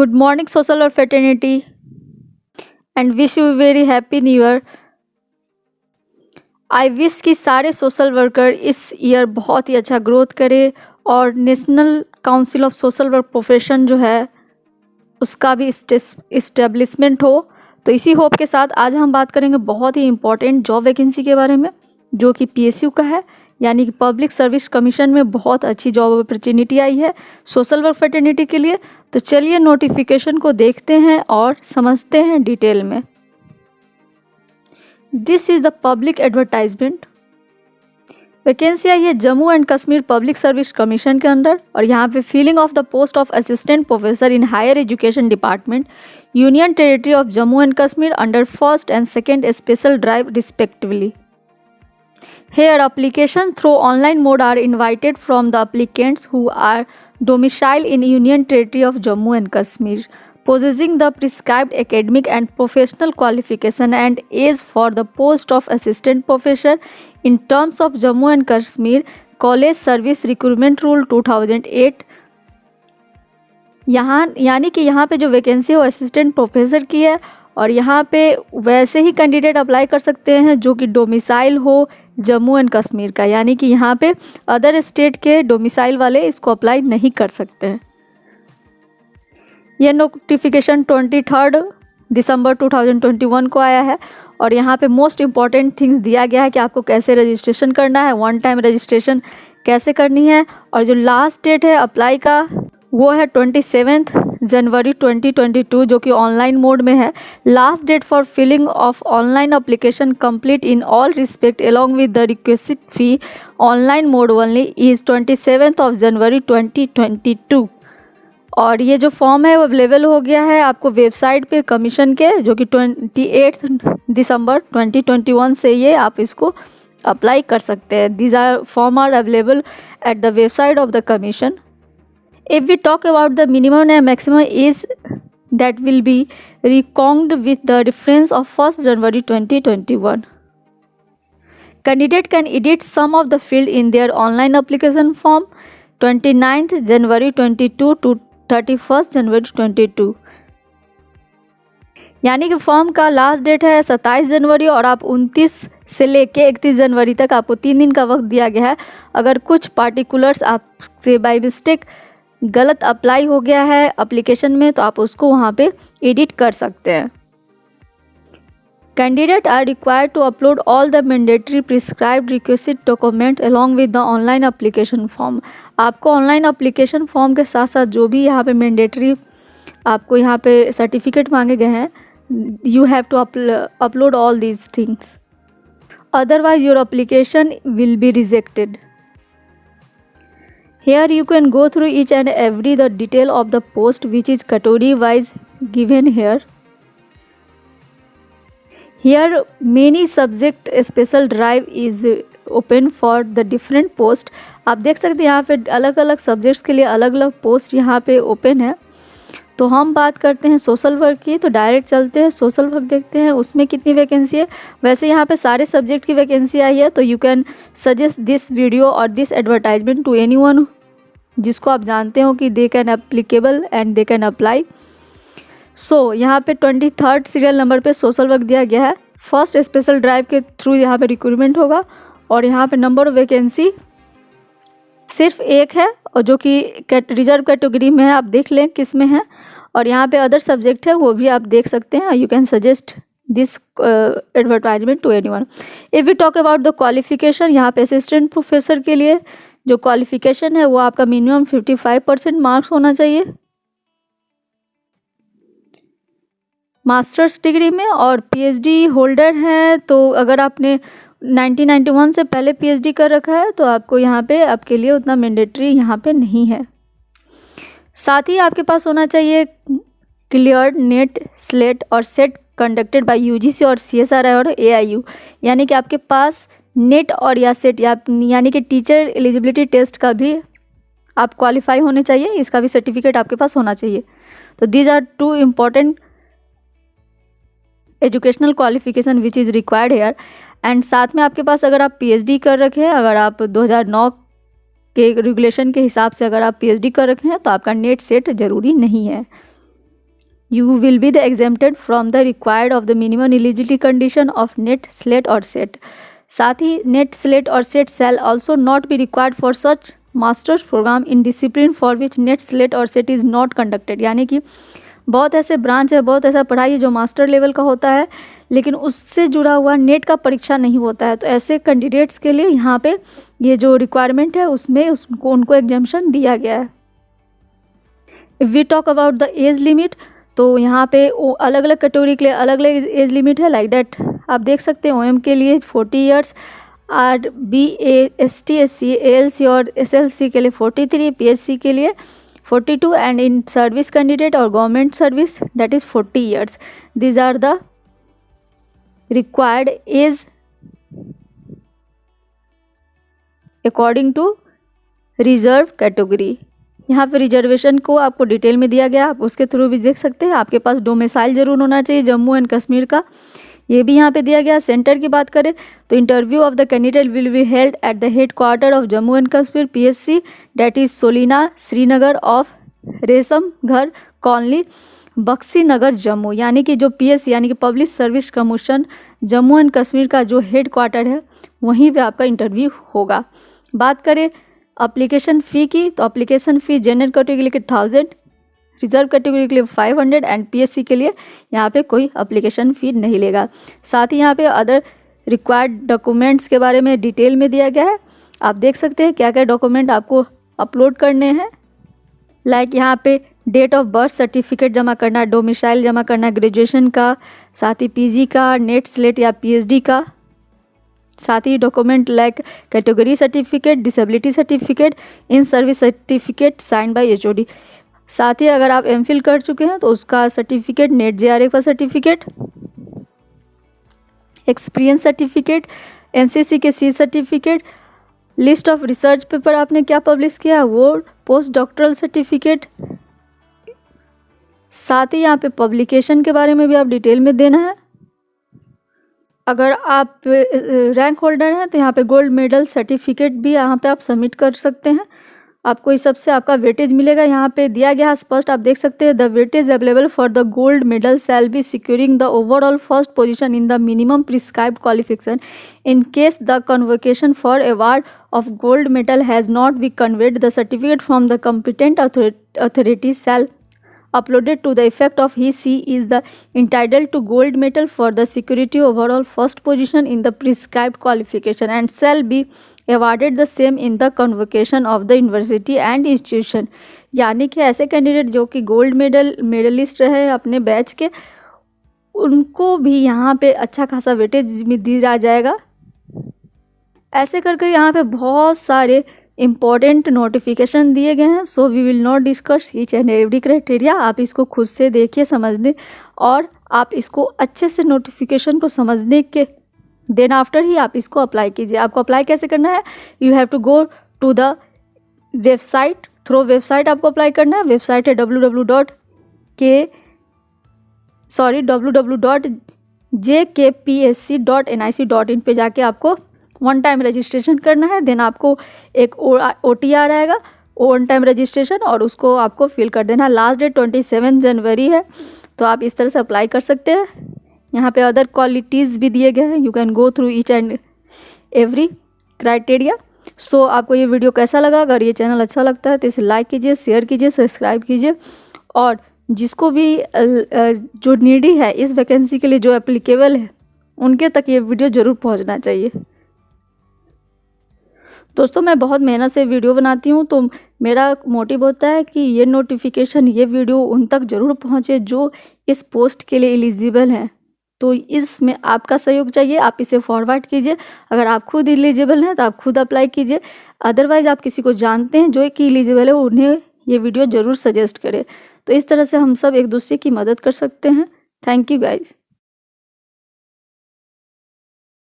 Good morning, social or fraternity, and wish you very happy new year. I wish कि सारे social worker इस year बहुत ही अच्छा growth करे और national council of social work profession जो है उसका भी इस्टेब्लिशमेंट हो। तो इसी होप के साथ आज हम बात करेंगे बहुत ही इम्पॉर्टेंट जॉब वैकेंसी के बारे में जो कि पीएसयू का है, यानी कि पब्लिक सर्विस कमीशन में बहुत अच्छी जॉब अपॉर्चुनिटी आई है सोशल वर्क फ्रेटर्निटी के लिए। तो चलिए नोटिफिकेशन को देखते हैं और समझते हैं डिटेल में। This is the public advertisement. Vacancy आई है Jammu and Kashmir public service commission के अंडर और यहाँ पे filling of the post of assistant professor in higher education department union territory of Jammu and Kashmir under first and second special drive respectively. Here application through online mode are invited from the applicants who are domiciled in Union Territory of Jammu and Kashmir, possessing the prescribed academic and professional qualification and age for the post of assistant professor in terms of Jammu and Kashmir College Service Recruitment Rule 2008। यहाँ यानी कि यहाँ पे जो vacancy है वो assistant professor की है और यहाँ पे वैसे ही कैंडिडेट अप्लाई कर सकते हैं जो कि डोमिसाइल हो जम्मू एंड कश्मीर का, यानी कि यहाँ पे अदर स्टेट के डोमिसाइल वाले इसको अप्लाई नहीं कर सकते हैं। यह नोटिफिकेशन 23 दिसंबर 2021 को आया है और यहाँ पे मोस्ट इम्पॉर्टेंट थिंग्स दिया गया है कि आपको कैसे रजिस्ट्रेशन करना है, वन टाइम रजिस्ट्रेशन कैसे करनी है और जो लास्ट डेट है अप्लाई का वो है 27 जनवरी 2022 जो कि ऑनलाइन मोड में है। Last date for filling of online application complete in all respect along with the requested fee online mode only is 27 of January 2022। और ये जो फॉर्म है वो अवेलेबल हो गया है आपको वेबसाइट पे कमीशन के, जो कि 28 दिसंबर 2021 से ये आप इसको अप्लाई कर सकते हैं। These are form are available at the website of the commission. If we talk about the minimum and maximum age that will be reckoned with the reference of 1st January 2021. Candidate can edit some of the field in their online application form 29th January 22 to 31st January 22। यानी कि form का last date है 27 जनवरी और आप 29 से लेके 31 जनवरी तक आपको 3 दिन का वक्त दिया गया है। अगर कुछ पार्टिकुलर्स आपसे बाय मिस्टेक गलत अप्लाई हो गया है एप्लीकेशन में तो आप उसको वहाँ पे एडिट कर सकते हैं। Candidate are required to upload all the mandatory prescribed requested document along with the online application form. आपको ऑनलाइन एप्लीकेशन फॉर्म के साथ साथ जो भी यहाँ पे मैंडेटरी आपको यहाँ पे सर्टिफिकेट मांगे गए हैं you have to upload all these things, otherwise your application will be rejected. Here you can go through each and every the detail of the post which is category wise given here. Here many subject special drive is open for the different post। आप देख सकते हैं यहाँ पे अलग अलग subjects के लिए अलग अलग पोस्ट यहाँ पे ओपन है। तो हम बात करते हैं सोशल वर्क की, तो डायरेक्ट चलते हैं सोशल वर्क देखते हैं उसमें कितनी वैकेंसी है। वैसे यहाँ पे सारे सब्जेक्ट की वैकेंसी आई है, तो you can suggest this video और दिस एडवर्टाइजमेंट टू एनीवन जिसको आप जानते हो कि they can applicable and they can apply. So यहाँ पे 23rd सीरियल नंबर पे सोशल वर्क दिया गया है। फर्स्ट स्पेशल ड्राइव के थ्रू यहाँ पे रिक्रूटमेंट होगा और यहाँ पे नंबर ऑफ वैकेंसी सिर्फ एक है और जो कि रिजर्व कैटेगरी में है, आप देख लें किस में है। और यहाँ पे अदर सब्जेक्ट है वो भी आप देख सकते हैं। You can suggest this advertisement to anyone. If we talk about the qualification, यहाँ पे असिस्टेंट प्रोफेसर के लिए जो क्वालिफिकेशन है वो आपका मिनिमम 55% मार्क्स होना चाहिए मास्टर्स डिग्री में, और पीएचडी होल्डर हैं तो अगर आपने 1991 से पहले पीएचडी कर रखा है तो आपको यहाँ पे आपके लिए उतना मैंडेटरी यहाँ पे नहीं है। साथ ही आपके पास होना चाहिए क्लियर्ड नेट स्लेट और सेट कंडक्टेड बाय यूजीसी और सीएसआर और एआईयू, यानी कि आपके पास नेट और या सेट यानी कि टीचर एलिजिबिलिटी टेस्ट का भी आप क्वालिफाई होने चाहिए, इसका भी सर्टिफिकेट आपके पास होना चाहिए। तो these are 2 important educational qualification which is required here. And साथ में आपके पास अगर आप पीएचडी कर रखे हैं, अगर आप 2009 के रेगुलेशन के हिसाब से अगर आप पीएचडी कर रखे हैं तो आपका नेट सेट ज़रूरी नहीं है। you will be the exempted from the required of the minimum eligibility condition of NET, SLET और SET। साथ ही NET, SLET और SET shall also not be required for such masters program in discipline for which NET, SLET और SET is not conducted. यानी कि बहुत ऐसे branch है, बहुत ऐसा पढ़ाई है जो मास्टर लेवल का होता है लेकिन उससे जुड़ा हुआ नेट का परीक्षा नहीं होता है। तो ऐसे कैंडिडेट्स के लिए यहाँ पे ये जो रिक्वायरमेंट है उसमें उनको एग्जाम्पशन दिया गया है। If we talk about the age limit, तो यहाँ पे अलग अलग कैटेगरी के लिए अलग अलग एज लिमिट है। लाइक दैट आप देख सकते हैं OM के लिए 40 ईयर्स, और BA, ST, SC, ALC और SLC के लिए 43, PHC के लिए 42 एंड इन सर्विस कैंडिडेट और government service that is 40 years. These are the required age according to reserve category. यहाँ पे रिजर्वेशन को आपको डिटेल में दिया गया, आप उसके थ्रू भी देख सकते हैं। आपके पास डोमिसाइल जरूर होना चाहिए जम्मू एंड कश्मीर का, ये भी यहाँ पे दिया गया। सेंटर की बात करें तो interview of the candidate will be held at the head quarter of Jammu and Kashmir PSC date is सोलीना श्रीनगर ऑफ रेशम घर कॉलोनी बक्सी नगर जम्मू। यानी कि जो PSC यानी कि public service commission Jammu and Kashmir का जो हेड क्वार्टर है वहीं पे आपका इंटरव्यू होगा। बात करें अप्लीकेशन फ़ी की, तो अप्लीकेशन फ़ी जनरल कैटेगरी के लिए 1000, रिजर्व कैटेगरी के लिए 500 एंड PSC के लिए यहाँ पे कोई अप्लीकेशन फ़ी नहीं लेगा। साथ ही यहाँ पे अदर रिक्वायर्ड डॉक्यूमेंट्स के बारे में डिटेल में दिया गया है। आप देख सकते हैं क्या क्या डॉक्यूमेंट आपको अपलोड करने हैं। लाइक यहाँ पे डेट ऑफ बर्थ सर्टिफिकेट जमा करना, डोमिसाइल जमा करना, ग्रेजुएशन का, साथ ही PG का, नेट, स्लेट या PhD का, साथ ही document like category certificate, disability certificate, in service certificate sign by HOD। साथ ही अगर आप MPhil कर चुके हैं तो उसका सर्टिफिकेट, नेट JRF का सर्टिफिकेट, एक्सपीरियंस सर्टिफिकेट, NCC के C certificate, list of research paper आपने क्या पब्लिश किया वो, पोस्ट डॉक्टरल सर्टिफिकेट। साथ ही यहाँ पे पब्लिकेशन के बारे में भी आप डिटेल में देना है। अगर आप रैंक होल्डर हैं तो यहाँ पे गोल्ड मेडल सर्टिफिकेट भी यहाँ पे आप सबमिट कर सकते हैं। आपको इस सबसे आपका वेटेज मिलेगा, यहाँ पे दिया गया है स्पष्ट, आप देख सकते हैं। The weightage available for the gold medal shall be securing the overall first position in the minimum prescribed qualification in case the convocation for award of gold medal has not be conveyed the certificate from the competent authority shell uploaded to the effect of he is the entitled to gold medal for the security overall first position in the prescribed qualification and shall be awarded the same in the convocation of the university and institution। यानी कि ऐसे candidate जो कि gold medallist रहे अपने batch के, उनको भी यहाँ पे अच्छा खासा वेटेज में दिया जाएगा। ऐसे करके यहाँ पे बहुत सारे इम्पॉर्टेंट नोटिफिकेशन दिए गए हैं। So we will not discuss each and every criteria. आप इसको खुद से देखिए, समझने, और आप इसको अच्छे से नोटिफिकेशन को समझने के देन आफ्टर ही आप इसको अप्लाई कीजिए। आपको अप्लाई कैसे करना है, you have to go to the website, through website आपको अप्लाई करना है। वेबसाइट है www.jkpsc.nic.in पे जाके आपको वन टाइम रजिस्ट्रेशन करना है। देन आपको एक OTR आएगा, वन टाइम रजिस्ट्रेशन, और उसको आपको फिल कर देना है। लास्ट डेट 27 जनवरी है, तो आप इस तरह से अप्लाई कर सकते हैं। यहाँ पे अदर क्वालिटीज़ भी दिए गए हैं, you can go through each and every criteria. So आपको ये वीडियो कैसा लगा? अगर ये चैनल अच्छा लगता है तो इसे लाइक कीजिए, शेयर कीजिए, सब्सक्राइब कीजिए, और जिसको भी जो नीडी है इस वैकेंसी के लिए, जो एप्लीकेबल है, उनके तक ये वीडियो ज़रूर पहुँचना चाहिए। दोस्तों, मैं बहुत मेहनत से वीडियो बनाती हूँ, तो मेरा मोटिव होता है कि ये नोटिफिकेशन, ये वीडियो उन तक ज़रूर पहुँचे जो इस पोस्ट के लिए एलिजिबल हैं। तो इसमें आपका सहयोग चाहिए, आप इसे फॉरवर्ड कीजिए। अगर आप खुद एलिजिबल हैं तो आप खुद अप्लाई कीजिए, अदरवाइज़ आप किसी को जानते हैं जो कि एलिजिबल है, उन्हें ये वीडियो ज़रूर सजेस्ट करें। तो इस तरह से हम सब एक दूसरे की मदद कर सकते हैं। Thank you guys.